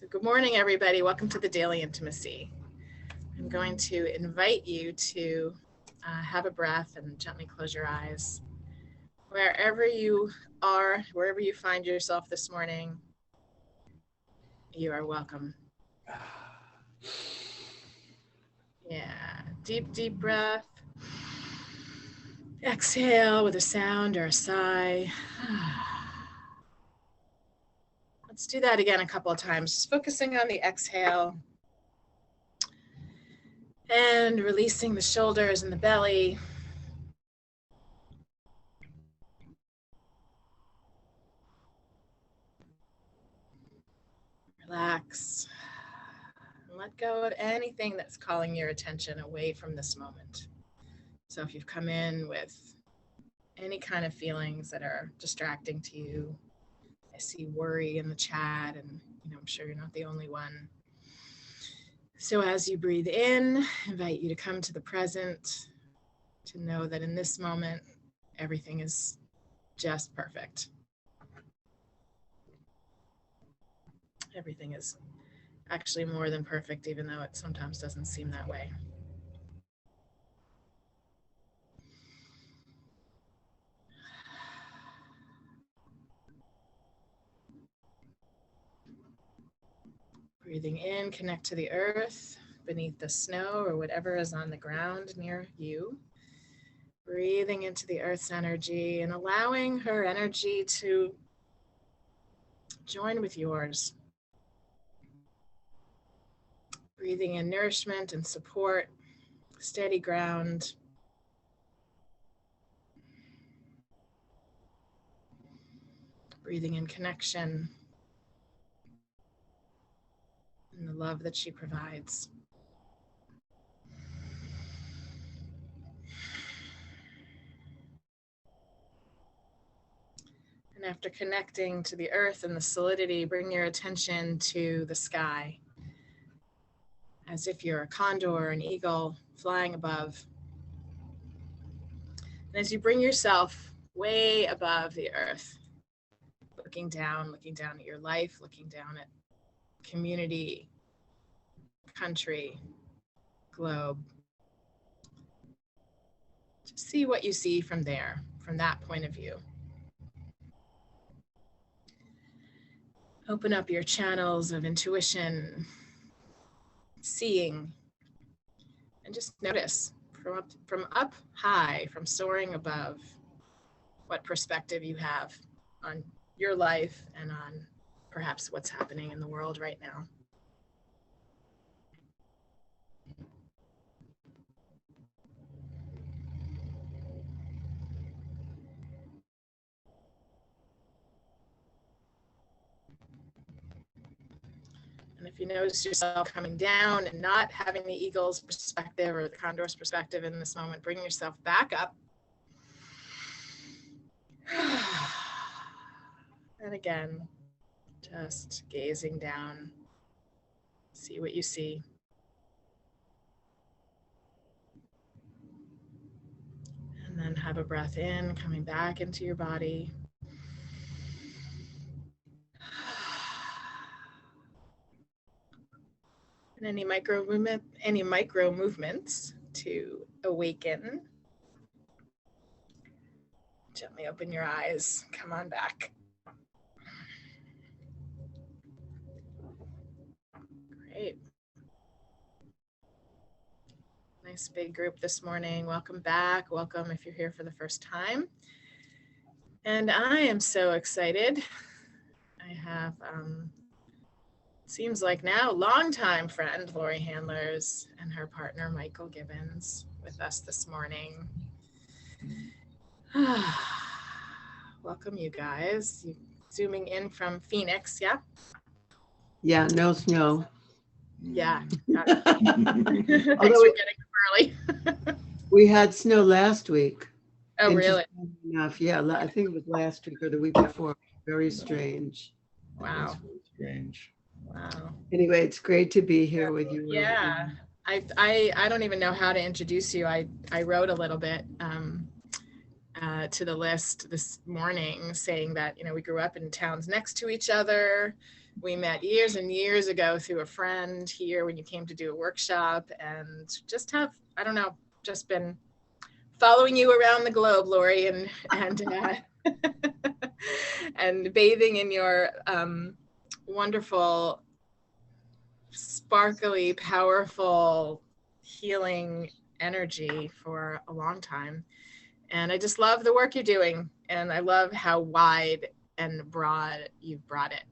So good morning, everybody. Welcome to the Daily Intimacy. I'm going to invite you to have a breath and gently close your eyes. Wherever you are, wherever you find yourself this morning, you are welcome. Yeah, deep breath. Exhale with a sound or a sigh. Let's do that again a couple of times, just focusing on the exhale and releasing the shoulders and the belly. Relax. And let go of anything that's calling your attention away from this moment. So if you've come in with any kind of feelings that are distracting to you, I see worry in the chat, and I'm sure you're not the only one. So as you breathe in, I invite you to come to the present, to know that in this moment, everything is just perfect. Everything is actually more than perfect, even though it sometimes doesn't seem that way. Breathing in, connect to the earth, beneath the snow or whatever is on the ground near you. Breathing into the earth's energy and allowing her energy to join with yours. Breathing in nourishment and support, steady ground. Breathing in connection and the love that she provides. And after connecting to the earth and the solidity, bring your attention to the sky, as if you're a condor or an eagle flying above. And as you bring yourself way above the earth, looking down at your life, looking down at community, country, globe, just see what you see from there, from that point of view. Open up your channels of intuition, seeing, and just notice from up high, from soaring above, what perspective you have on your life and on perhaps what's happening in the world right now. And if you notice yourself coming down and not having the eagle's perspective or the condor's perspective in this moment, bring yourself back up. And again, just gazing down, see what you see. And then have a breath in, coming back into your body. And any micro movements to awaken. Gently open your eyes, come on back. Great. Nice big group this morning. Welcome back. Welcome if you're here for the first time. And I am so excited. I have, seems like now, longtime friend Laurie Handlers and her partner Michael Gibbons with us this morning. Welcome, you guys. Zooming in from Phoenix, yeah? Yeah, no snow. Yeah. Thanks for getting up early. We had snow last week. Oh, really? Enough. Yeah, I think it was last week or the week before. Very strange. Wow. Very strange. Wow. Anyway, it's great to be here with you. Yeah. I don't even know how to introduce you. I wrote a little bit to the list this morning saying that, we grew up in towns next to each other. we met years and years ago through a friend here when you came to do a workshop, and just have, I don't know, just been following you around the globe, Laurie, and and bathing in your wonderful, sparkly, powerful, healing energy for a long time. And I just love the work you're doing, and I love how wide and broad you've brought it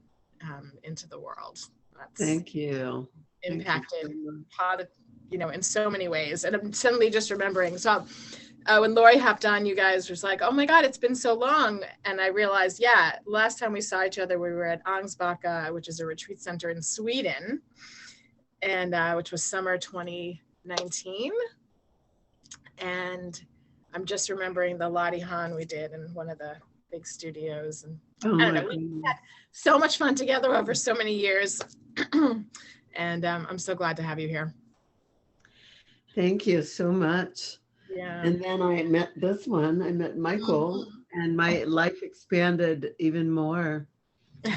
into the world. That's Thank you. impacted Thank you in so many ways. And I'm suddenly just remembering. So when Laurie hopped on, you guys was like, oh my God, it's been so long. And I realized, yeah, last time we saw each other, we were at Angsbacka, which is a retreat center in Sweden, and which was summer 2019. And I'm just remembering the Lottie Han we did in one of the big studios. And I don't know, we had so much fun together over so many years. And I'm so glad to have you here. Thank you so much. Yeah. And then I met Michael, and my life expanded even more.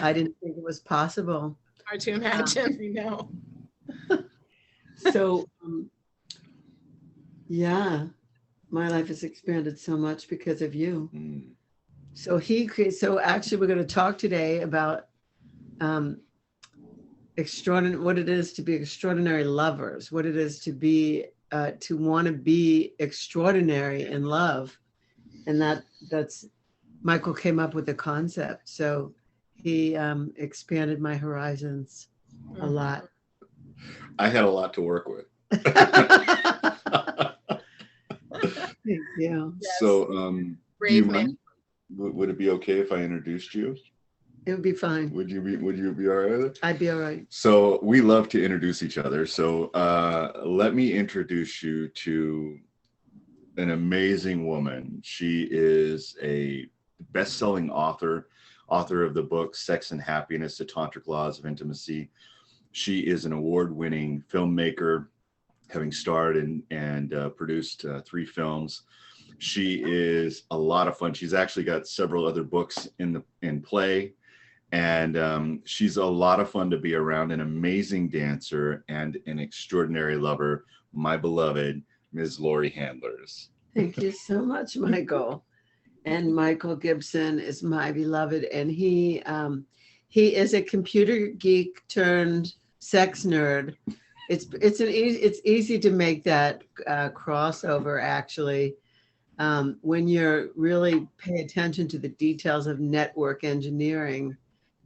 I didn't think it was possible. Hard to imagine, we know. So, yeah, my life has expanded so much because of you. So actually we're going to talk today about what it is to be extraordinary lovers, what it is to be to want to be extraordinary in love. And that's Michael came up with the concept. So he expanded my horizons a lot. I had a lot to work with. Thank you. Yes. So Brave do you man. mind? Would it be okay if I introduced you? It would be fine. Would you be all right with it? I'd be all right. So we love to introduce each other. So let me introduce you to an amazing woman. She is a best-selling author of the book Sex and Happiness, The Tantric Laws of Intimacy. She is an award-winning filmmaker, having starred and produced 3 films. She is a lot of fun. She's actually got several other books in play. And she's a lot of fun to be around, an amazing dancer and an extraordinary lover, my beloved Ms. Laurie Handlers. Thank you so much, Michael. And Michael Gibson is my beloved, and he is a computer geek turned sex nerd. It's easy to make that crossover, actually, when you're really pay attention to the details of network engineering.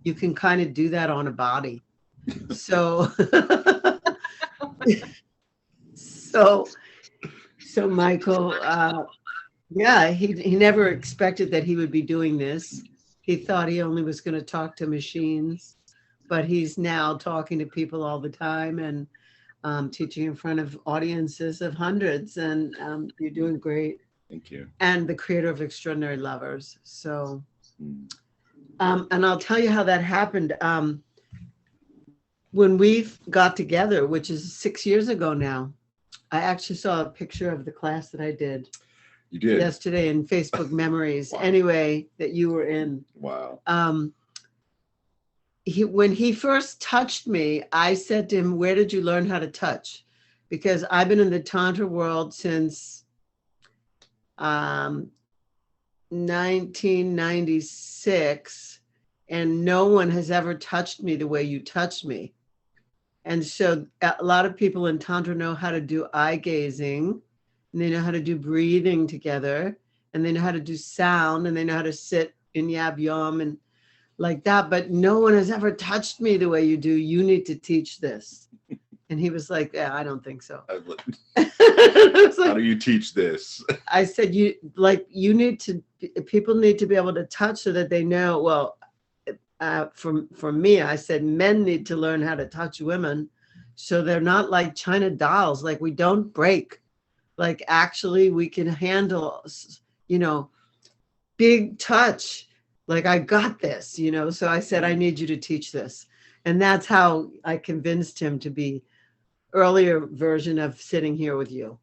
You can kind of do that on a body. So, so Michael, he never expected that he would be doing this. He thought he only was going to talk to machines, but he's now talking to people all the time and teaching in front of audiences of hundreds. And you're doing great. Thank you. And the creator of Extraordinary Lovers. So. And I'll tell you how that happened. When we got together, which is 6 years ago now, I actually saw a picture of the class that I did. You did? Yesterday in Facebook Memories. Wow. Anyway, that you were in. Wow. When he first touched me, I said to him, where did you learn how to touch? Because I've been in the Tantra world since 1996, and no one has ever touched me the way you touched me. And so a lot of people in Tantra know how to do eye gazing, and they know how to do breathing together, and they know how to do sound, and they know how to sit in yab yum and like that, but no one has ever touched me the way you do. You need to teach this. And he was like, yeah, I don't think so. How do you teach this? I said, people need to be able to touch so that they know, well, for me, I said, men need to learn how to touch women so they're not like China dolls. Like, we don't break. Like, actually, we can handle, big touch. Like, I got this, So I said, I need you to teach this. And that's how I convinced him to be earlier version of sitting here with you.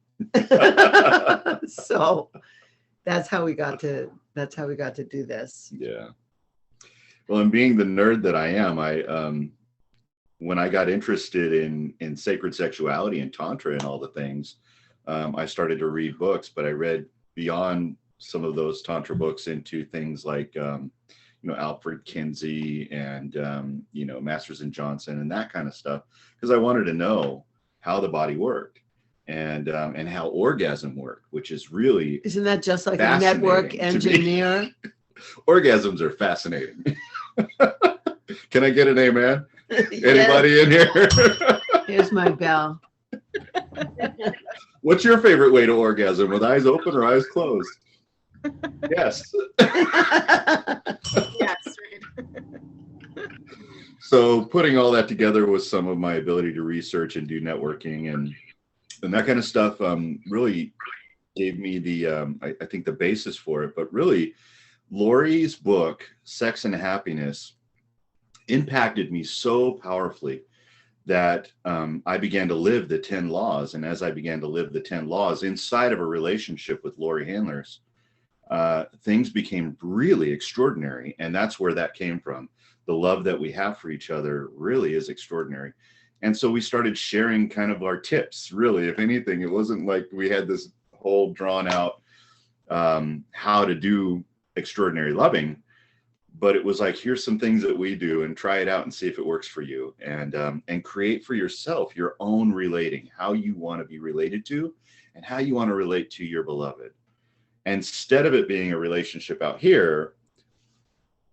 So that's how we got to do this. Yeah. Well, and being the nerd that I am, when I got interested in sacred sexuality and tantra and all the things, I started to read books, but I read beyond some of those tantra books into things like Alfred Kinsey and Masters and Johnson and that kind of stuff, because I wanted to know how the body worked and how orgasm worked, which is really Isn't that just like a network fascinating to me. engineer? Orgasms are fascinating. Can I get an amen? Yes. Anybody in here? Here's my bell. What's your favorite way to orgasm? With eyes open or eyes closed? Yes. Yes, right. So putting all that together with some of my ability to research and do networking and that kind of stuff really gave me the I think the basis for it. But really, Laurie's book, Sex and Happiness, impacted me so powerfully that I began to live the 10 laws. And as I began to live the 10 laws inside of a relationship with Laurie Handlers, things became really extraordinary. And that's where that came from. The love that we have for each other really is extraordinary. And so we started sharing kind of our tips, really. If anything, it wasn't like we had this whole drawn out how to do extraordinary loving, but it was like, here's some things that we do and try it out and see if it works for you, and create for yourself your own relating, how you want to be related to and how you want to relate to your beloved. Instead of it being a relationship out here,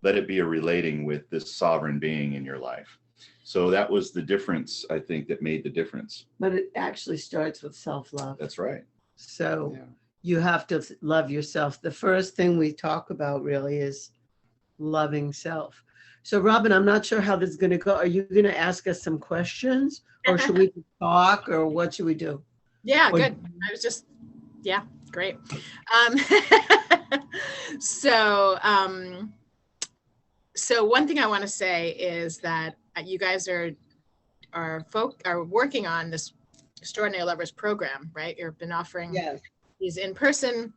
let it be a relating with this sovereign being in your life. So that was the difference, I think, that made the difference. But it actually starts with self-love. That's right. So Yeah. you have to love yourself. The first thing we talk about really is loving self. So Robyn, I'm not sure how this is going to go. Are you going to ask us some questions, or should we talk, or what should we do? Yeah, Or- good. I was just, yeah, great. So one thing I want to say is that you guys are working on this Extraordinary Lovers program, right? You've been offering Yes. these in-person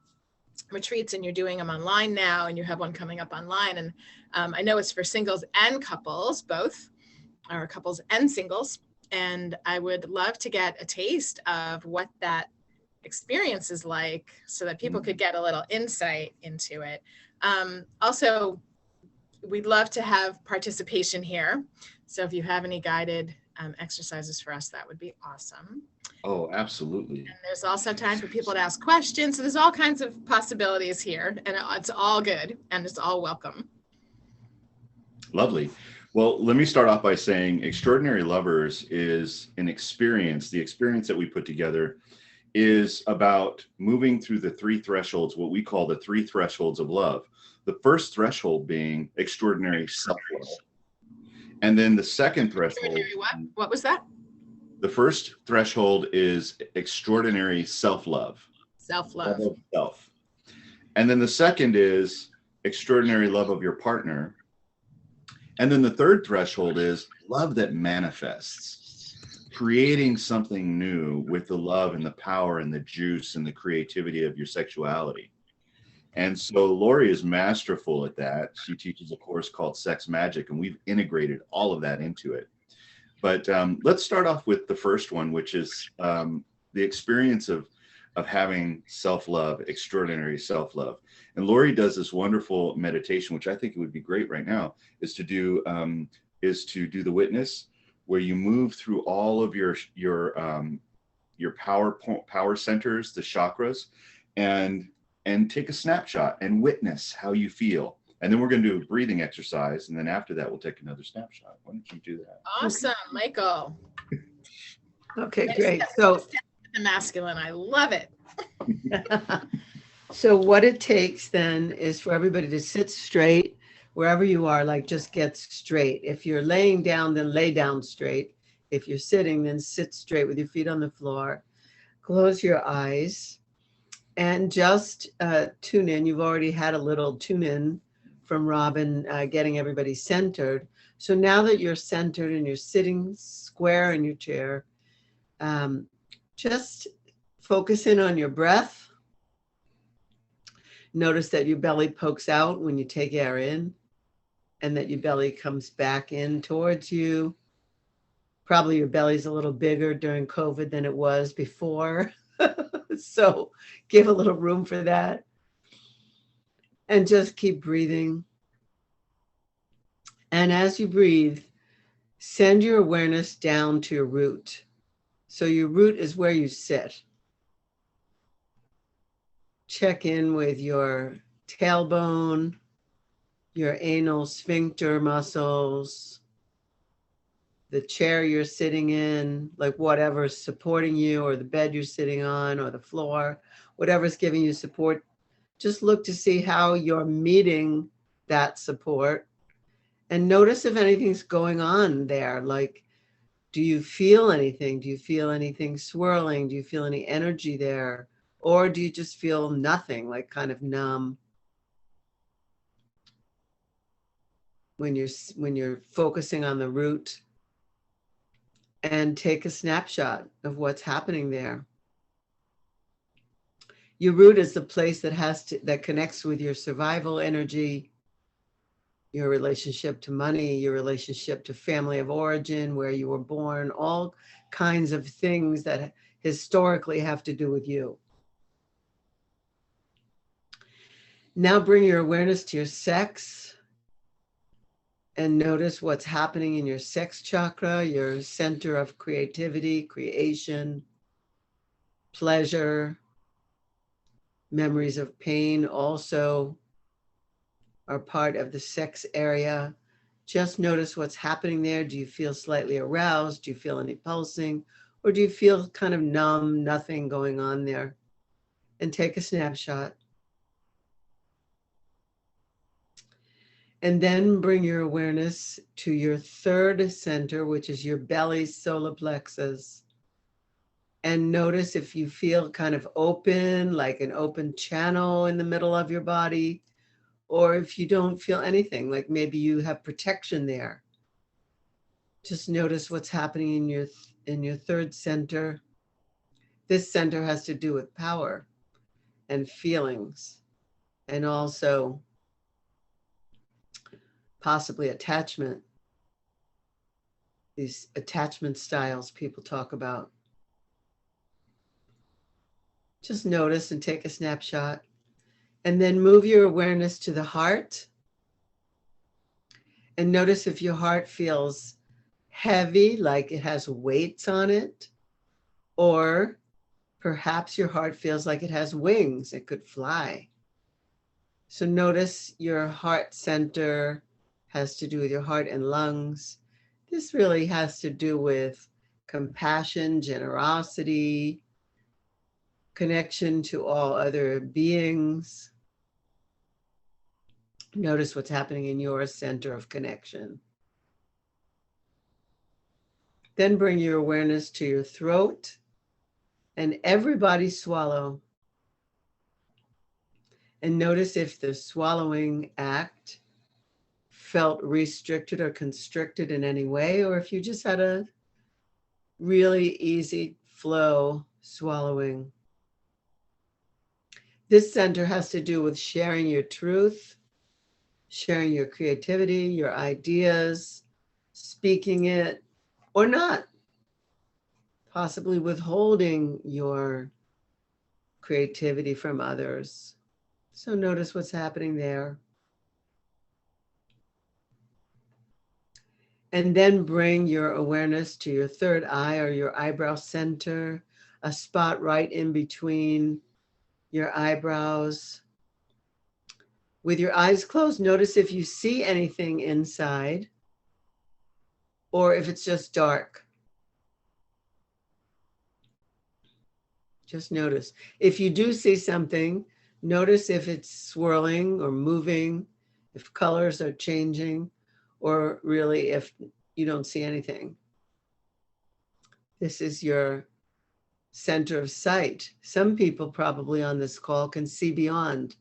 retreats, and you're doing them online now, and you have one coming up online. And I know it's for singles and couples, both, or couples and singles. And I would love to get a taste of what that experience is like, so that people could get a little insight into it. Also, we'd love to have participation here. So if you have any guided exercises for us, that would be awesome. Oh, absolutely. And there's also time for people to ask questions. So there's all kinds of possibilities here, and it's all good and it's all welcome. Lovely. Well, let me start off by saying Extraordinary Lovers is an experience. The experience that we put together is about moving through the three thresholds, what we call the three thresholds of love. The first threshold being extraordinary self-love. And then the second threshold. What was that? The first threshold is extraordinary self-love. Self-love. Love of self. And then the second is extraordinary love of your partner. And then the third threshold is love that manifests, creating something new with the love and the power and the juice and the creativity of your sexuality. And so Laurie is masterful at that. She teaches a course called Sex Magic, and we've integrated all of that into it. But let's start off with the first one, which is the experience of having self-love, extraordinary self-love. And Laurie does this wonderful meditation, which I think it would be great right now, is to do the witness, where you move through all of your power centers, the chakras, and take a snapshot and witness how you feel. And then we're going to do a breathing exercise. And then after that, we'll take another snapshot. Why don't you do that? Awesome, Michael. Okay, great. So The masculine, I love it. So what it takes then is for everybody to sit straight wherever you are, like just get straight. If you're laying down, then lay down straight. If you're sitting, then sit straight with your feet on the floor. Close your eyes and just tune in. You've already had a little tune in from Robyn, getting everybody centered. So now that you're centered and you're sitting square in your chair, just focus in on your breath. Notice that your belly pokes out when you take air in. and that your belly comes back in towards you. Probably your belly's a little bigger during COVID than it was before. So give a little room for that. And just keep breathing. And as you breathe, send your awareness down to your root. So your root is where you sit. Check in with your tailbone, your anal sphincter muscles, the chair you're sitting in, like whatever's supporting you, or the bed you're sitting on, or the floor, whatever's giving you support. Just look to see how you're meeting that support, and notice if anything's going on there. Like, do you feel anything? Do you feel anything swirling? Do you feel any energy there? Or do you just feel nothing, like kind of numb? When you're focusing on the root, and take a snapshot of what's happening there. Your root is the place that connects with your survival energy, your relationship to money, your relationship to family of origin, where you were born, all kinds of things that historically have to do with you. Now bring your awareness to your sex and notice what's happening in your sex chakra, your center of creativity, creation, pleasure. Memories of pain also are part of the sex area. Just notice what's happening there. Do you feel slightly aroused? Do you feel any pulsing? Or do you feel kind of numb, nothing going on there? And take a snapshot. And then bring your awareness to your third center, which is your belly, solar plexus. And notice if you feel kind of open, like an open channel in the middle of your body, or if you don't feel anything, like maybe you have protection there. Just notice what's happening in your third center. This center has to do with power and feelings, and also possibly attachment. These attachment styles people talk about. Just notice and take a snapshot. And then move your awareness to the heart. And notice if your heart feels heavy, like it has weights on it, or perhaps your heart feels like it has wings, it could fly. So notice your heart center has to do with your heart and lungs. This really has to do with compassion, generosity, connection to all other beings. Notice what's happening in your center of connection. Then bring your awareness to your throat, and everybody swallow. And notice if the swallowing act felt restricted or constricted in any way, or if you just had a really easy flow swallowing. This center has to do with sharing your truth, sharing your creativity, your ideas, speaking it or not, possibly withholding your creativity from others. So notice what's happening there. And then bring your awareness to your third eye or your eyebrow center, a spot right in between your eyebrows. With your eyes closed, notice if you see anything inside or if it's just dark. Just notice. If you do see something, notice if it's swirling or moving, if colors are changing, or really if you don't see anything. This is your center of sight. Some people probably on this call can see beyond,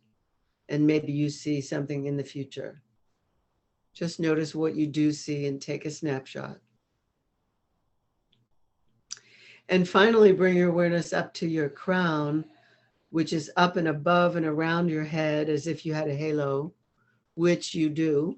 and maybe you see something in the future. Just notice what you do see and take a snapshot. And finally, bring your awareness up to your crown, which is up and above and around your head as if you had a halo, which you do,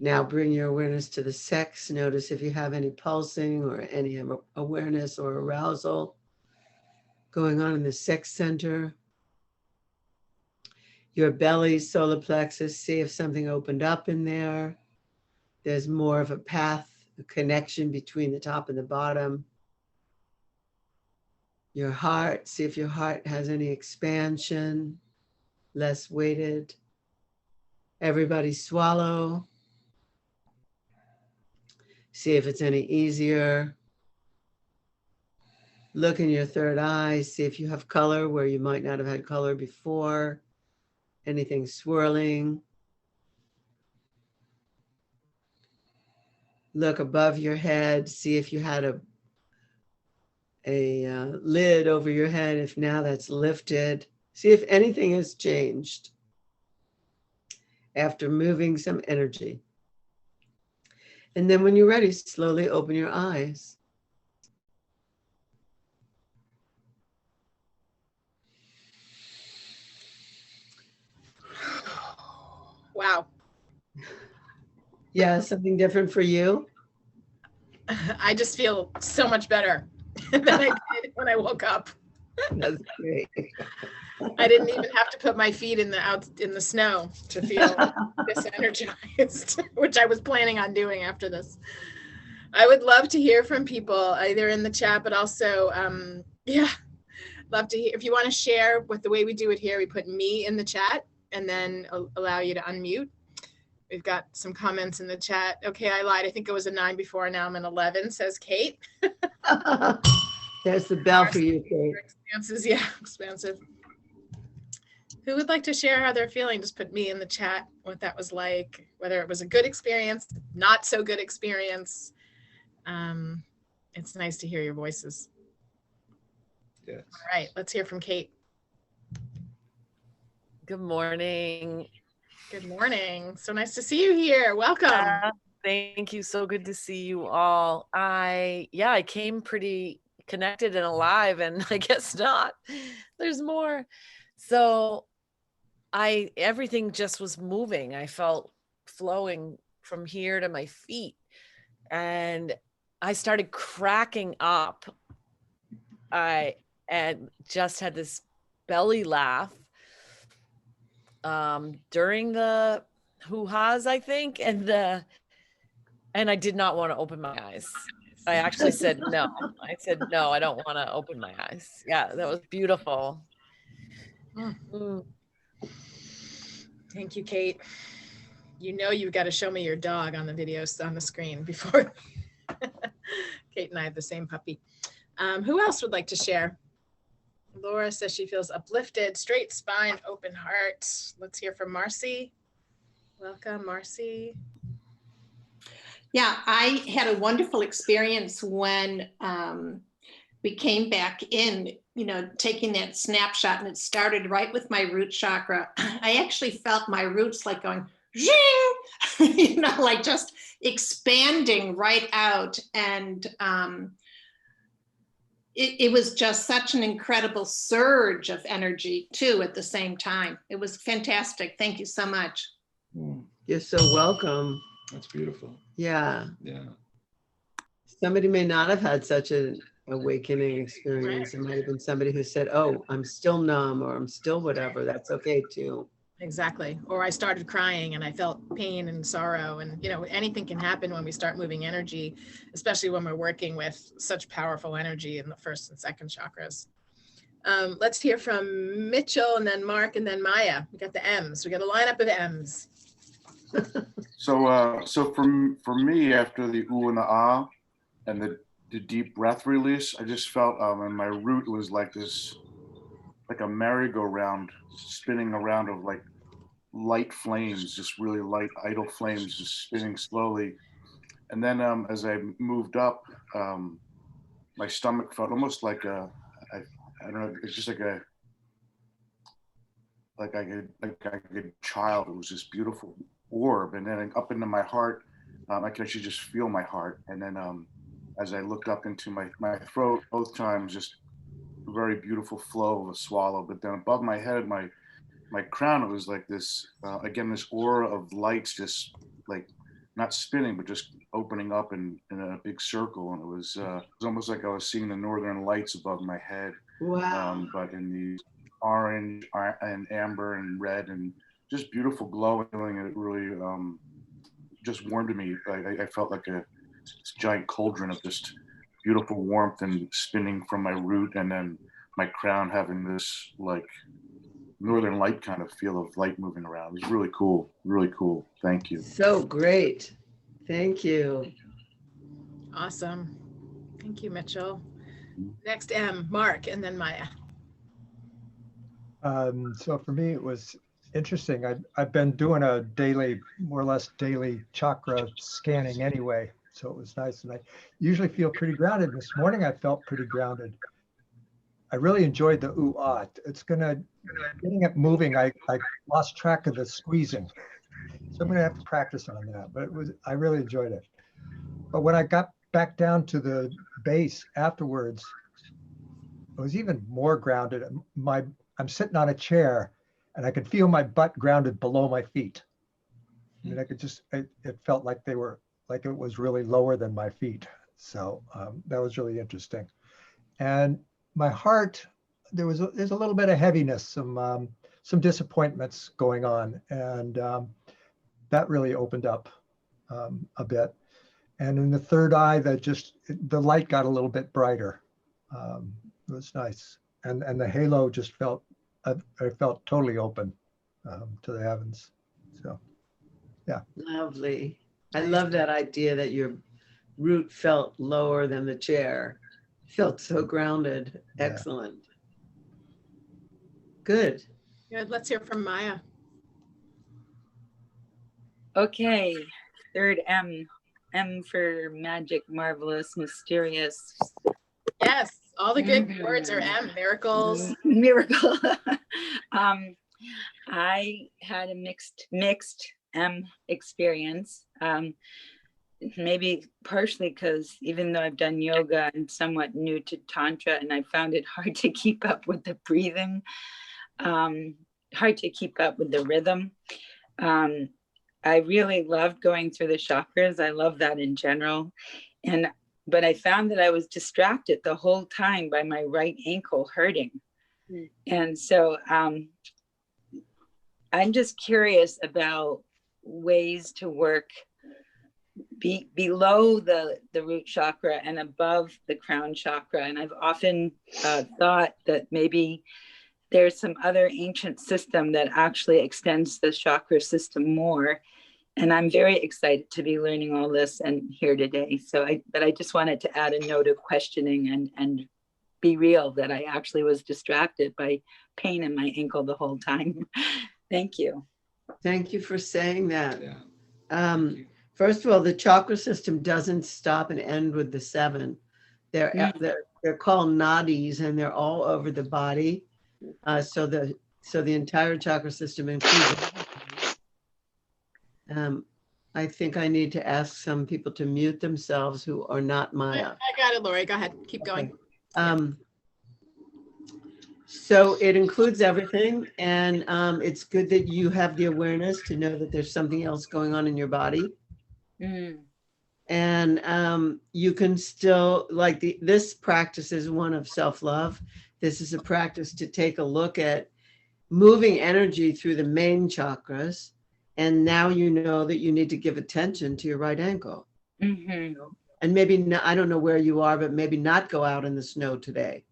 Now bring your awareness to the sex. Notice if you have any pulsing or any awareness or arousal going on in the sex center. Your belly, solar plexus, see if something opened up in there. There's more of a path, a connection between the top and the bottom. Your heart, see if your heart has any expansion, less weighted. Everybody swallow. See if it's any easier. Look in your third eye, see if you have color where you might not have had color before. Anything swirling. Look above your head, see if you had a lid over your head, if now that's lifted. See if anything has changed after moving some energy. And then when you're ready, slowly open your eyes. Wow. Yeah, something different for you? I just feel so much better than I did when I woke up. That's great. I didn't even have to put my feet in the snow to feel this energized, which I was planning on doing after this. I would love to hear from people either in the chat, but also, love to hear. If you want to share with the way we do it here, we put me in the chat and then allow you to unmute. We've got some comments in the chat. Okay, I lied. I think it was a 9 before. Now I'm an 11, says Kate. There's the bell for you, Kate. Expanses, yeah, expansive. Who would like to share how they're feeling? Just put me in the chat, what that was like, whether it was a good experience, not so good experience. It's nice to hear your voices. Yes. All right, let's hear from Kate. Good morning. Good morning. So nice to see you here. Welcome. Thank you. So good to see you all. I came pretty connected and alive, and I guess not. There's more. So everything just was moving. I felt flowing from here to my feet, and I started cracking up. I just had this belly laugh during the hoo-has, I think, and I did not want to open my eyes. I actually said no. I said no, I don't want to open my eyes. Yeah, that was beautiful. Thank you, Kate. You know you've got to show me your dog on the videos on the screen before. Kate and I have the same puppy. Who else would like to share? Laura says she feels uplifted, straight spine, open heart. Let's hear from Marcy. Welcome, Marcy. Yeah, I had a wonderful experience when we came back in, taking that snapshot, and it started right with my root chakra. I actually felt my roots like going, zing, like just expanding right out. And it was just such an incredible surge of energy too at the same time. It was fantastic. Thank you so much. You're so welcome. That's beautiful. Yeah. Yeah. Somebody may not have had such an awakening experience. It might have been somebody who said, oh, I'm still numb, or I'm still whatever. That's okay too. Exactly. Or I started crying and I felt pain and sorrow, and anything can happen when we start moving energy, especially when we're working with such powerful energy in the first and second chakras. Let's hear from Mitchell, and then Mark, and then Maya. We got the M's. We got a lineup of M's. So for me, after the ooh and the ah and the deep breath release, I just felt and my root was like this, like a merry-go-round spinning around of like light flames, just really light idle flames, just spinning slowly. And then as I moved up, my stomach felt almost like I don't know, it's just like a child. It was this beautiful orb. And then up into my heart, I could actually just feel my heart. And then as I looked up into my throat, both times, just a very beautiful flow of a swallow. But then above my head, my crown, it was like this, again, this aura of lights just like not spinning, but just opening up in a big circle. And it was almost like I was seeing the northern lights above my head. Wow. But in these orange and amber and red and just beautiful glowing. It really just warmed me. I felt like this giant cauldron of just beautiful warmth and spinning from my root, and then my crown having this like northern light kind of feel of light moving around. It was really cool. Really cool. Thank you. So great. Thank you. Awesome. Thank you, Mitchell. Next, Mark, and then Maya. So for me, it was interesting. I've been doing a daily, more or less daily chakra scanning anyway. So it was nice. And I usually feel pretty grounded. This morning, I felt pretty grounded. I really enjoyed the ooh-ah. It's getting it moving. I lost track of the squeezing. So I'm going to have to practice on that. But I really enjoyed it. But when I got back down to the base afterwards, I was even more grounded. I'm sitting on a chair and I could feel my butt grounded below my feet. I mean, it felt like it was really lower than my feet. So that was really interesting. And my heart, there's a little bit of heaviness, some disappointments going on. And that really opened up a bit. And in the third eye, the light got a little bit brighter. It was nice. And the halo just I felt totally open to the heavens. So, yeah. Lovely. I love that idea that your root felt lower than the chair. Felt so grounded. Excellent. Good. Good. Let's hear from Maya. Okay. Third M. M for magic, marvelous, mysterious. Yes. All the good words are M. Miracles. Miracle. I had a mixed M experience. Maybe partially because even though I've done yoga, I'm somewhat new to Tantra, and I found it hard to keep up with the breathing, hard to keep up with the rhythm. I really loved going through the chakras. I love that in general. But I found that I was distracted the whole time by my right ankle hurting. And so I'm just curious about ways to work below the root chakra and above the crown chakra. And I've often thought that maybe there's some other ancient system that actually extends the chakra system more. And I'm very excited to be learning all this and here today. But I just wanted to add a note of questioning and be real that I actually was distracted by pain in my ankle the whole time. Thank you. Thank you for saying that. First of all, the chakra system doesn't stop and end with the 7. They're called nadis, and they're all over the body. So the entire chakra system includes. I think I need to ask some people to mute themselves who are not Maya. I got it, Laurie. Go ahead. Keep going. So it includes everything, and it's good that you have the awareness to know that there's something else going on in your body. And you can still, this practice is one of self-love. This is a practice to take a look at moving energy through the main chakras. And now you know that you need to give attention to your right ankle. And maybe not, I don't know where you are, but maybe not go out in the snow today,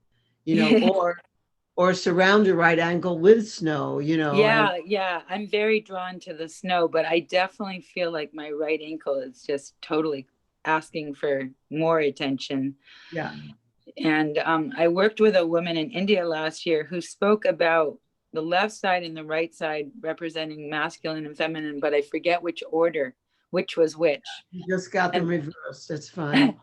or surround your right ankle with snow, Yeah, I'm very drawn to the snow, but I definitely feel like my right ankle is just totally asking for more attention. Yeah. And I worked with a woman in India last year who spoke about the left side and the right side representing masculine and feminine, but I forget which order, which was which. You just got them reversed. That's fine.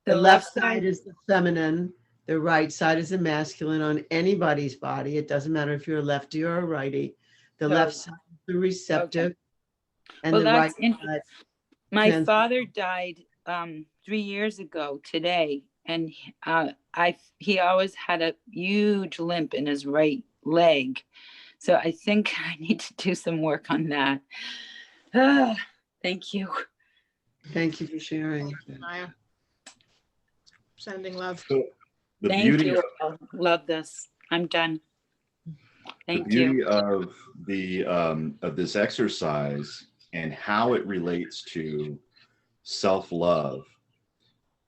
The left side is the feminine. The right side is the masculine on anybody's body. It doesn't matter if you're a lefty or a righty. The left side is the receptive. And the right side. My father died 3 years ago today, and he always had a huge limp in his right leg. So I think I need to do some work on that. Thank you. Thank you for sharing. Maya. Sending love. So the Thank beauty you all. Love this. I'm done. Thank you. beauty of this exercise and how it relates to self-love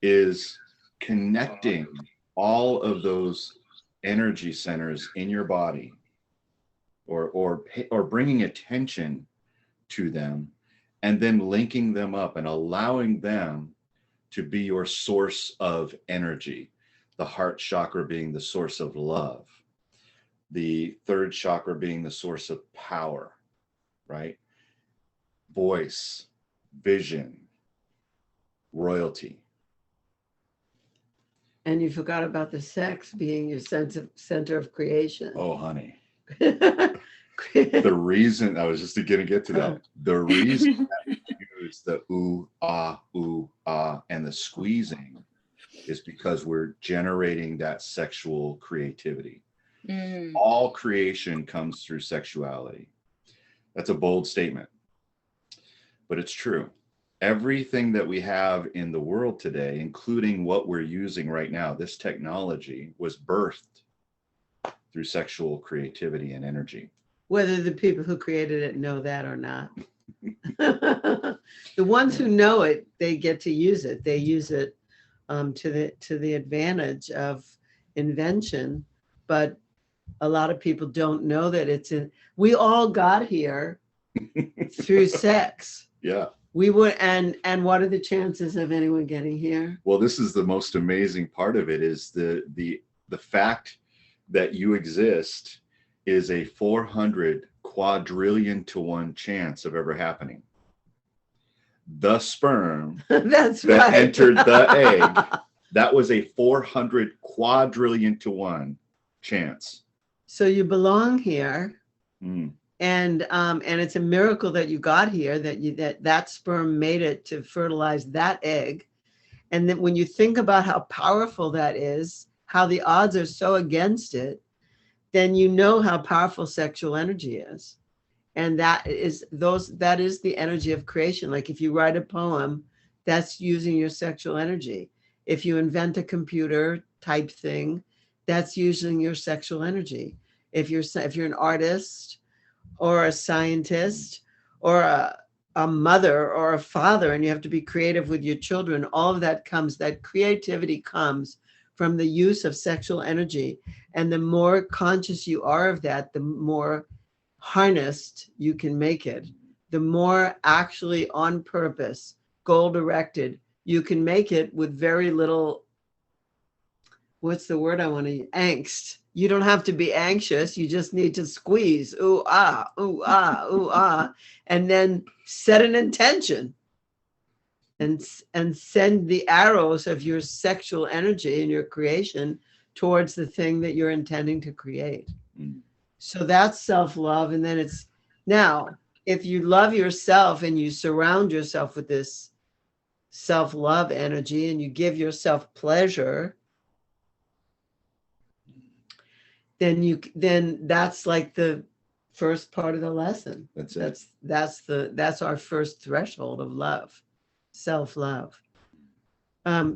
is connecting all of those energy centers in your body, or bringing attention to them, and then linking them up and allowing them to be your source of energy. The heart chakra being the source of love, the third chakra being the source of power, right? Voice, vision, royalty. And you forgot about the sex being your center of creation. Oh, honey. The reason I was just going to get to that, the reason that we use the ooh, ah, and the squeezing is because we're generating that sexual creativity. All creation comes through sexuality. That's a bold statement, but it's true. Everything that we have in the world today, including what we're using right now, this technology was birthed through sexual creativity and energy. Whether the people who created it know that or not. The ones who know it, they get to use it. They use it to the advantage of invention. But a lot of people don't know that we all got here through sex. Yeah. We would, and what are the chances of anyone getting here? Well, this is the most amazing part of it, is the fact that you exist is a 400 quadrillion to 1 chance of ever happening. The sperm That's that right. entered the egg, that was a 400 quadrillion to 1 chance. So you belong here. Mm. And it's a miracle that you got here, that sperm made it to fertilize that egg. And then when you think about how powerful that is, how the odds are so against it, then you know how powerful sexual energy is. And that is the energy of creation. Like if you write a poem, that's using your sexual energy. If you invent a computer type thing, that's using your sexual energy. If you're an artist or a scientist or a mother or a father, and you have to be creative with your children, all of that creativity comes from the use of sexual energy. And the more conscious you are of that, the more harnessed you can make it. The more actually on purpose, goal directed, you can make it with very little, what's the word I want to use? Angst. You don't have to be anxious. You just need to squeeze, ooh, ah, ooh, ah, ooh, ah, and then set an intention and send the arrows of your sexual energy and your creation towards the thing that you're intending to create. Mm. So that's self-love. And then now, if you love yourself and you surround yourself with this self-love energy and you give yourself pleasure, then that's like the first part of the lesson. That's it. That's our first threshold of love, self-love.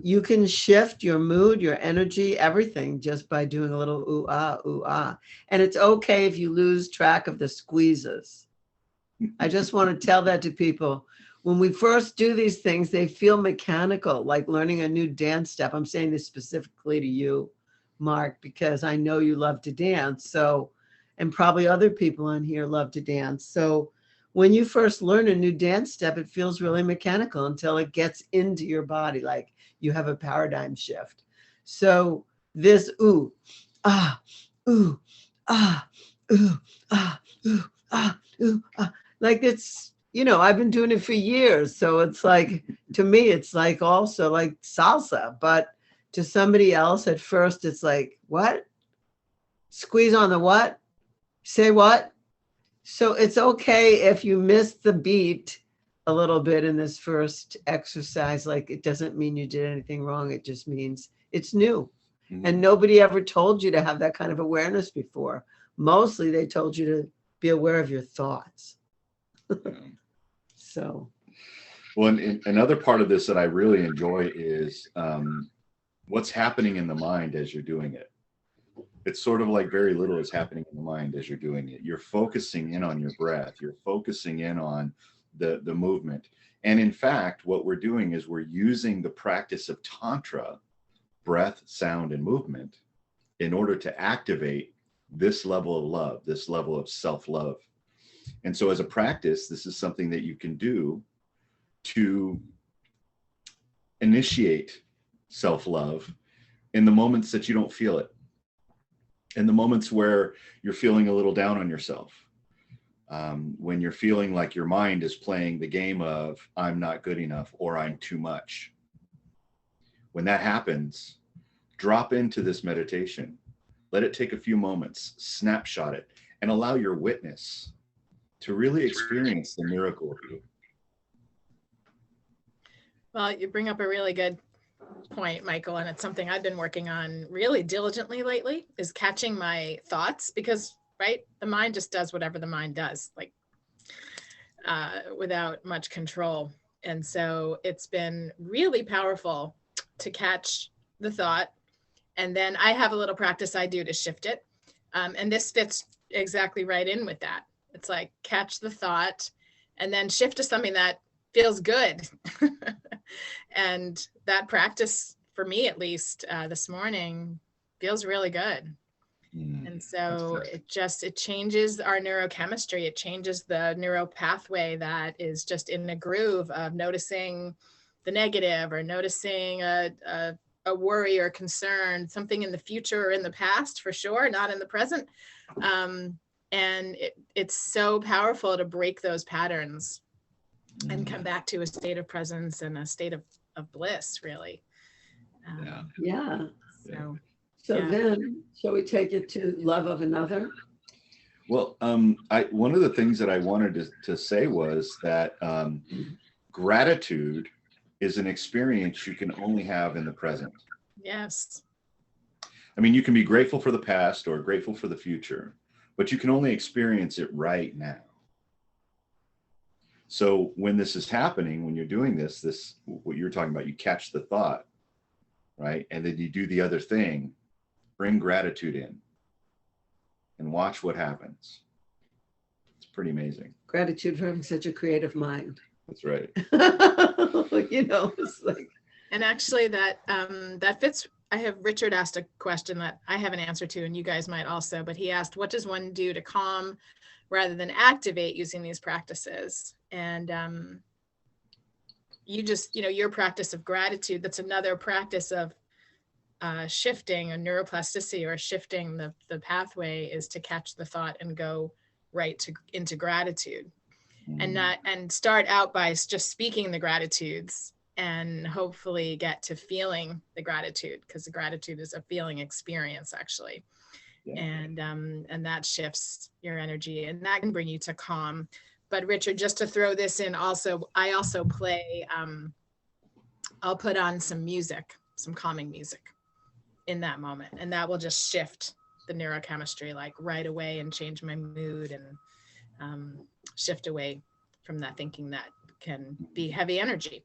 You can shift your mood, your energy, everything just by doing a little ooh ah. And it's okay if you lose track of the squeezes. I just want to tell that to people. When we first do these things, they feel mechanical, like learning a new dance step. I'm saying this specifically to you, Mark, because I know you love to dance. So, and probably other people on here love to dance. So when you first learn a new dance step, it feels really mechanical until it gets into your body, like you have a paradigm shift. So this ooh, ah, ooh, ah, ooh, ah, ooh, ah, ooh, ah, like it's, I've been doing it for years. So it's like, to me, it's like also like salsa, but to somebody else at first, it's like, what? Squeeze on the what? Say what? So it's okay if you miss the beat a little bit in this first exercise. Like, it doesn't mean you did anything wrong. It just means it's new. Mm-hmm. And nobody ever told you to have that kind of awareness before. Mostly they told you to be aware of your thoughts. So Well, another part of this that I really enjoy is what's happening in the mind as you're doing it. It's sort of like very little is happening in the mind as you're doing it. You're focusing in on your breath. You're focusing in on the movement. And in fact, what we're doing is we're using the practice of Tantra, breath, sound, and movement, in order to activate this level of love, this level of self-love. And so as a practice, this is something that you can do to initiate self-love in the moments that you don't feel it, in the moments where you're feeling a little down on yourself, when you're feeling like your mind is playing the game of I'm not good enough or I'm too much. When that happens, drop into this meditation. Let it take a few moments, snapshot it, and allow your witness to really experience the miracle of you. Well, you bring up a really good point, Michael, and it's something I've been working on really diligently lately, is catching my thoughts, because, right, the mind just does whatever the mind does, like without much control. And so it's been really powerful to catch the thought. And then I have a little practice I do to shift it. And this fits exactly right in with that. It's like catch the thought and then shift to something that feels good. And that practice, for me at least, this morning feels really good. And so it changes our neurochemistry. It changes the neural pathway that is just in a groove of noticing the negative or noticing a worry or concern, something in the future or in the past, for sure, not in the present. And it's so powerful to break those patterns and come back to a state of presence and a state of bliss, really. So then, shall we take it to love of another? Well, one of the things that I wanted to say was that gratitude is an experience you can only have in the present. Yes. I mean, you can be grateful for the past or grateful for the future, but you can only experience it right now. So when this is happening, when you're doing this, what you're talking about, you catch the thought, right? And then you do the other thing, bring gratitude in and watch what happens. It's pretty amazing. Gratitude for having such a creative mind. That's right. It's like. And actually that fits. I have Richard asked a question that I have an answer to, and you guys might also, but he asked, what does one do to calm rather than activate using these practices? And you just, your practice of gratitude, that's another practice of shifting a neuroplasticity or shifting the pathway, is to catch the thought and go right into gratitude. And start out by just speaking the gratitudes and hopefully get to feeling the gratitude, because the gratitude is a feeling experience, actually. And that shifts your energy, and that can bring you to calm. But Richard, just to throw this in also, I also play, I'll put on some music, some calming music in that moment, and that will just shift the neurochemistry like right away and change my mood and shift away from that thinking that can be heavy energy.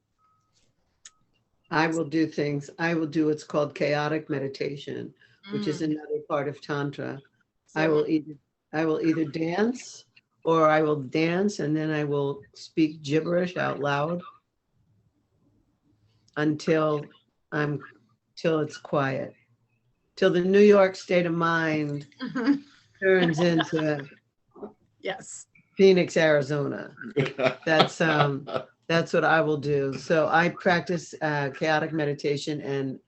I will do what's called chaotic meditation, which is another part of Tantra. I will either dance, or I will dance and then I will speak gibberish out loud until it's quiet, till the New York state of mind turns into Phoenix, Arizona. That's what I will do. So I practice chaotic meditation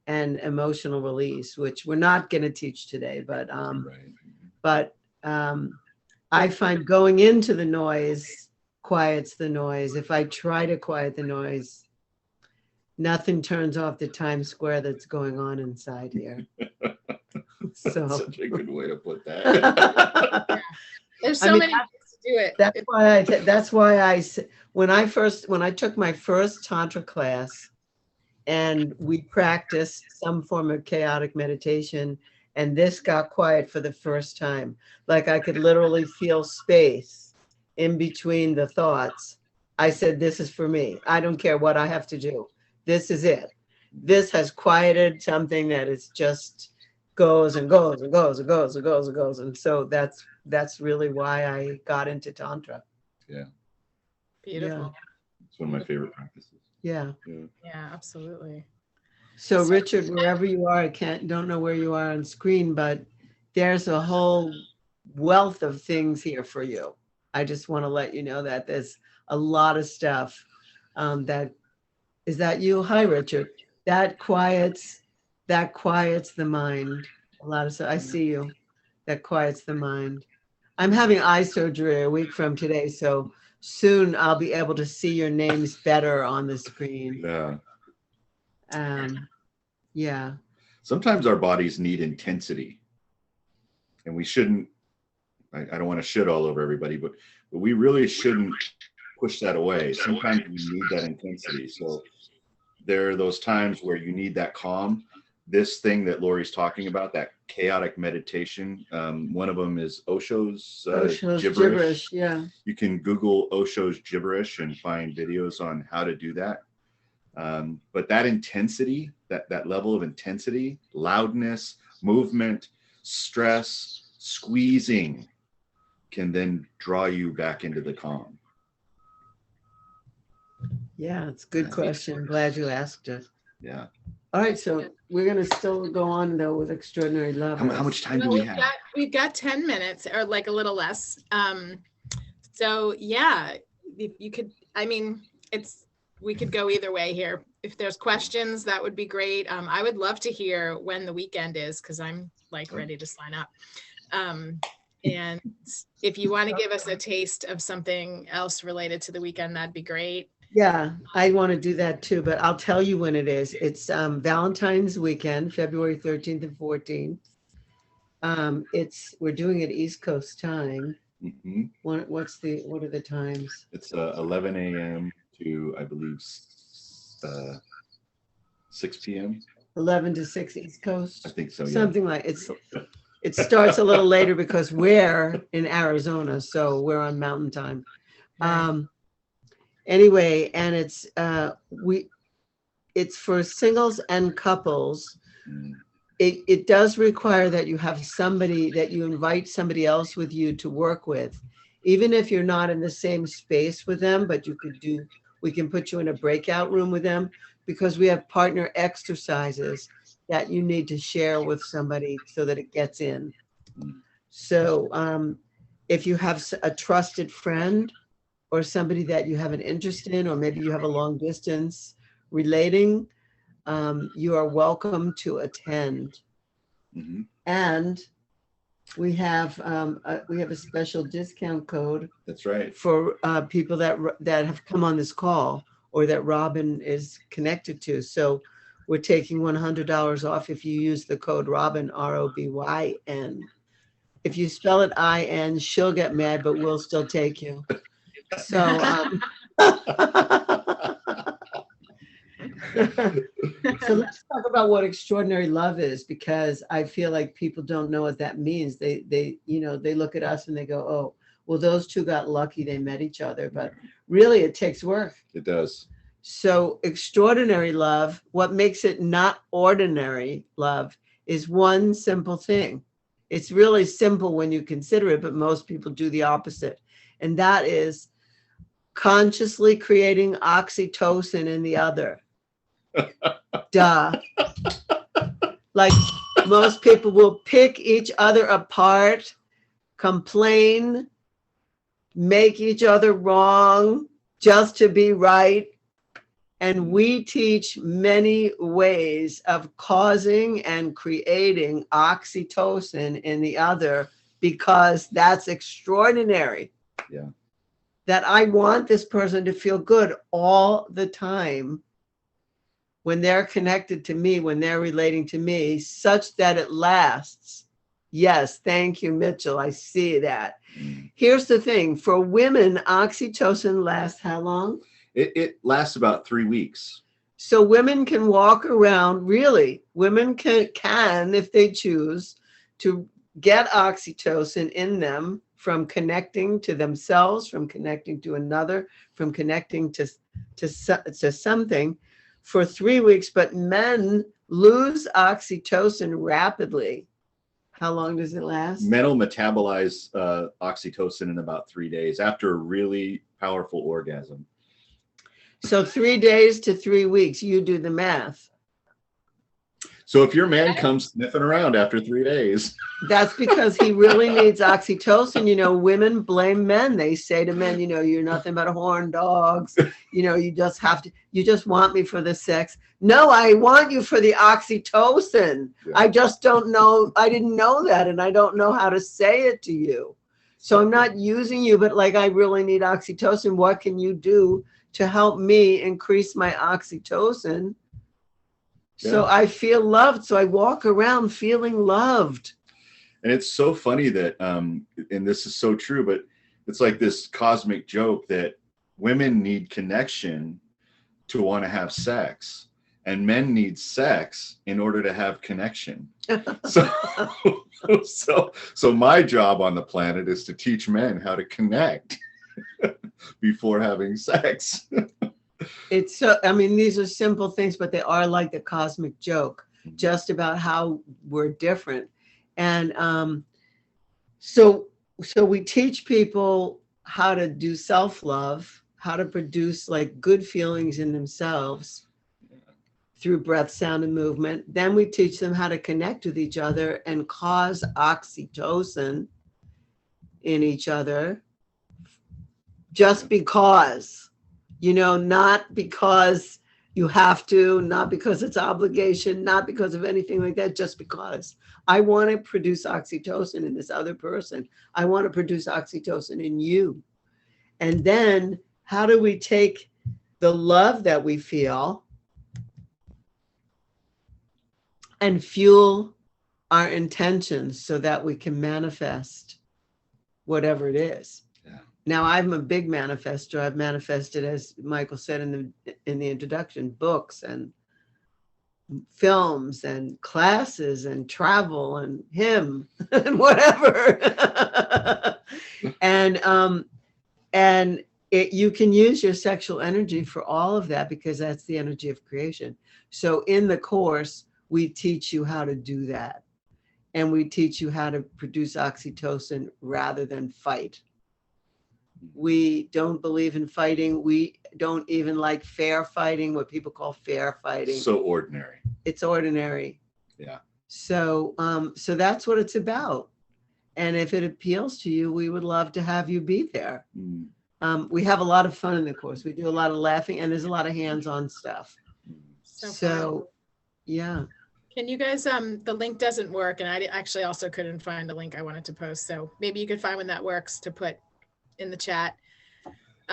and emotional release, which we're not going to teach today, but I find going into the noise quiets the noise. If I try to quiet the noise, nothing turns off the Times Square that's going on inside here. So that's such a good way to put that. There's so many ways to do it. That's why when I took my first Tantra class and we practiced some form of chaotic meditation, and this got quiet for the first time, like I could literally feel space in between the thoughts, I said, this is for me. I don't care what I have to do. This is it. This has quieted something that is just goes and goes and goes and goes and goes and goes. And so that's really why I got into Tantra. Yeah. Beautiful. It's one of my favorite practices. Yeah. Yeah, absolutely. So Richard, wherever you are, don't know where you are on screen, but there's a whole wealth of things here for you. I just want to let you know that there's a lot of stuff is that you? Hi, Richard. That quiets the mind. A lot of stuff. I see you. That quiets the mind. I'm having eye surgery a week from today, so soon I'll be able to see your names better on the screen. Yeah. Yeah. Sometimes our bodies need intensity, and we shouldn't. I don't want to shit all over everybody, but we really shouldn't push that away. Sometimes we need that intensity. So there are those times where you need that calm. This thing that Laurie's talking about, that chaotic meditation, one of them is Osho's gibberish. Yeah. You can Google Osho's gibberish and find videos on how to do that. But that intensity, that level of intensity, loudness, movement, stress, squeezing can then draw you back into the calm. Yeah, it's a good question. I'm glad you asked it. Yeah. All right, so we're going to still go on though with Extraordinary Love. How much time do we have? We've got 10 minutes or like a little less. So yeah, if you could, I mean, we could go either way here. If there's questions, that would be great. I would love to hear when the weekend is, because I'm like ready to sign up. And if you want to give us a taste of something else related to the weekend, that'd be great. Yeah, I want to do that too, but I'll tell you when it is. It's Valentine's weekend, February 13th and 14th. We're doing it East Coast time. Mm-hmm. What are the times? It's 11 a.m. to, I believe, 6 p.m. 11 to 6 East Coast. I think so. Yeah. Something like it starts a little later because we're in Arizona, so we're on Mountain Time. Anyway, and it's for singles and couples. It does require that you have that you invite somebody else with you to work with, even if you're not in the same space with them, but we can put you in a breakout room with them, because we have partner exercises that you need to share with somebody so that it gets in. So if you have a trusted friend or somebody that you have an interest in, or maybe you have a long distance relating, you are welcome to attend. Mm-hmm. And we have a special discount code. That's right. For people that have come on this call or that Robyn is connected to. So we're taking $100 off if you use the code Robyn, ROBYN. If you spell it IN, she'll get mad, but we'll still take you. So so let's talk about what extraordinary love is, because I feel like people don't know what that means. They look at us and they go, oh, well, those two got lucky, they met each other, but really it takes work. It does. So extraordinary love, what makes it not ordinary love, is one simple thing. It's really simple when you consider it, but most people do the opposite. And that is consciously creating oxytocin in the other. Duh. Like most people will pick each other apart, complain, make each other wrong just to be right. And we teach many ways of causing and creating oxytocin in the other, because that's extraordinary. Yeah. That I want this person to feel good all the time when they're connected to me, when they're relating to me, such that it lasts. Yes, thank you, Mitchell. I see that. Here's the thing. For women, oxytocin lasts how long? It lasts about 3 weeks. So women can walk around, really, women can, if they choose, to get oxytocin in them from connecting to themselves, from connecting to another, from connecting to something for 3 weeks. But men lose oxytocin rapidly. How long does it last? Men will metabolize oxytocin in about 3 days after a really powerful orgasm. So 3 days to 3 weeks. You do the math. So if your man comes sniffing around after 3 days, that's because he really needs oxytocin. You know, women blame men. They say to men, you know, you're nothing but horn dogs. You know, you just want me for the sex. No, I want you for the oxytocin. Yeah. I just don't know. I didn't know that. And I don't know how to say it to you. So I'm not using you, but like, I really need oxytocin. What can you do to help me increase my oxytocin? So I feel loved. So I walk around feeling loved. And it's so funny that, and this is so true, but it's like this cosmic joke that women need connection to want to have sex, and men need sex in order to have connection. So my job on the planet is to teach men how to connect before having sex. It's so, I mean, these are simple things, but they are like the cosmic joke, just about how we're different. And so we teach people how to do self-love, how to produce like good feelings in themselves through breath, sound, and movement. Then we teach them how to connect with each other and cause oxytocin in each other, just because. You know, not because you have to, not because it's obligation, not because of anything like that, just because. I want to produce oxytocin in this other person. I want to produce oxytocin in you. And then how do we take the love that we feel and fuel our intentions so that we can manifest whatever it is? Now, I'm a big manifester. I've manifested, as Michael said in the introduction, books and films and classes and travel and him and whatever. And you can use your sexual energy for all of that, because that's the energy of creation. So in the course, we teach you how to do that. And we teach you how to produce oxytocin rather than fight. We don't believe in fighting. We don't even like fair fighting, what people call fair fighting. So ordinary. It's ordinary. Yeah. So that's what it's about. And if it appeals to you, we would love to have you be there. We have a lot of fun in the course. We do a lot of laughing, and there's a lot of hands-on stuff. So yeah. Can you guys, the link doesn't work, and I actually also couldn't find a link I wanted to post. So maybe you could find when that works to put in the chat.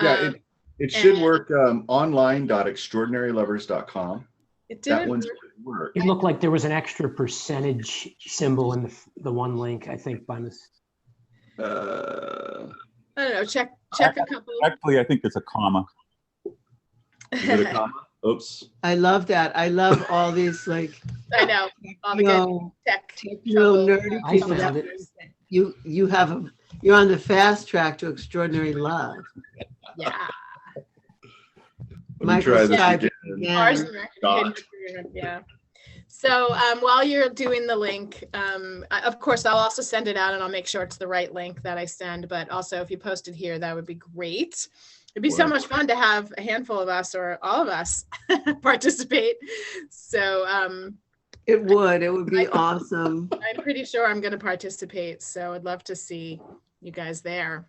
Yeah, it should work. Online.extraordinarylovers.com. It didn't that one work. It looked like there was an extra percentage symbol in the one link, I think, by this. I don't know. Check a couple. Actually, I think it's a comma. Is it a comma? Oops. I love that. I love all these like. I know. All the good tech. Nerdy I people. found it. You're on the fast track to extraordinary love. Yeah. Michael's typing again. Yeah. So while you're doing the link, of course, I'll also send it out, and I'll make sure it's the right link that I send. But also, if you post it here, that would be great. It'd be so much fun to have a handful of us or all of us participate. So it would be awesome. I'm pretty sure I'm going to participate. So I'd love to see you guys there.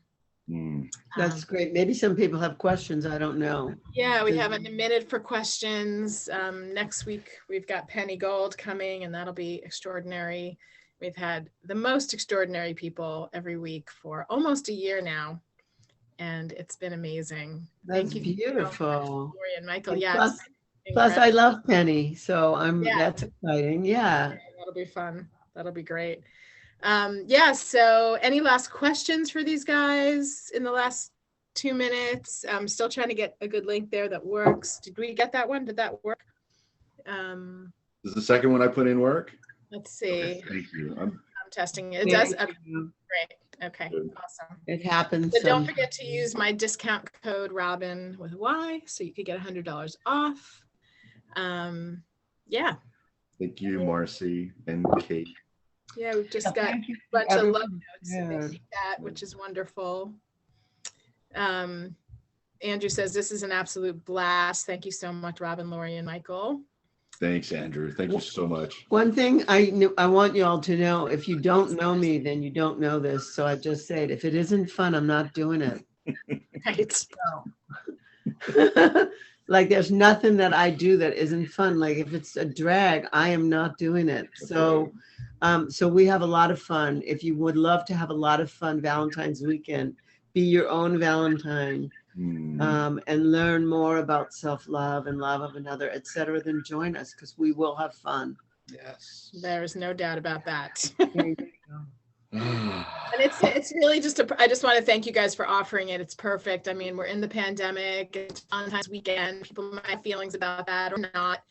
That's great. Maybe some people have questions. I don't know. Yeah, we have a minute for questions. Next week, we've got Penny Gold coming, and that'll be extraordinary. We've had the most extraordinary people every week for almost a year now, and it's been amazing. That's beautiful. Laurie and Michael, yes. Plus, I love Penny, so that's exciting. Yeah. That'll be fun. That'll be great. So any last questions for these guys in the last 2 minutes? I'm still trying to get a good link there that works. Did we get that one? Did that work? Does the second one I put in work? Let's see. Okay, thank you. I'm testing it. It does. Okay, great. Okay, Good. awesome. It happens. So don't forget to use my discount code Robyn with a Y, so you could get $100 off. Yeah. Thank you, Marcy and Kate. Yeah, we've just got Thank you a bunch of love everyone. notes in the chat, which is wonderful. Andrew says, this is an absolute blast. Thank you so much, Robyn, Laurie, and Michael. Thanks, Andrew. Thank you so much. One thing I want you all to know, if you don't know me, then you don't know this. So I just said, if it isn't fun, I'm not doing it. Right. Like there's nothing that I do that isn't fun. Like if it's a drag, I am not doing it. So so we have a lot of fun. If you would love to have a lot of fun Valentine's weekend, be your own Valentine. And learn more about self-love and love of another, etc., then join us because we will have fun. Yes. There is no doubt about that. There you go. And it's really just I just want to thank you guys for offering it. It's perfect. I mean, we're in the pandemic, it's Valentine's weekend. People might have feelings about that or not,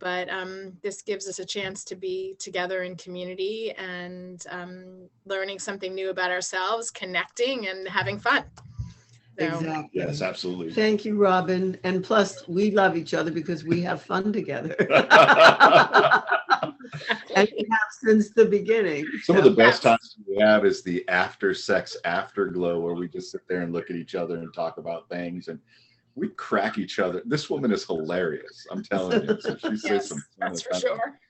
but this gives us a chance to be together in community and learning something new about ourselves, connecting and having fun. So, Exactly. Yes, absolutely. Thank you, Robyn. And plus, we love each other because we have fun together. And we have since the beginning. Some of the best times we have is the after sex afterglow, where we just sit there and look at each other and talk about things, and we crack each other. This woman is hilarious. I'm telling you. So she says yes, some. that's for sure.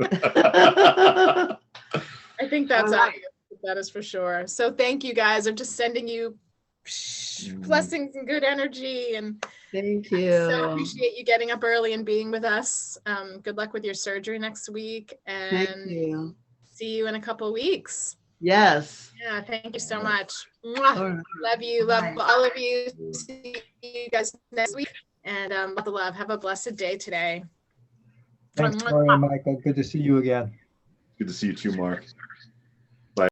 I think that's obvious. That is for sure. So thank you guys. I'm just sending you blessings and good energy, and Thank you. so appreciate you getting up early and being with us. Good luck with your surgery next week, Thank and you. see you in a couple of weeks. Yes. Yeah, thank you so much. Mwah. All right. Love you, love all of you. See you guys next week, and lot of love. Have a blessed day today. Thanks, Laurie and Michael. Good to see you again. Good to see you too, Mark.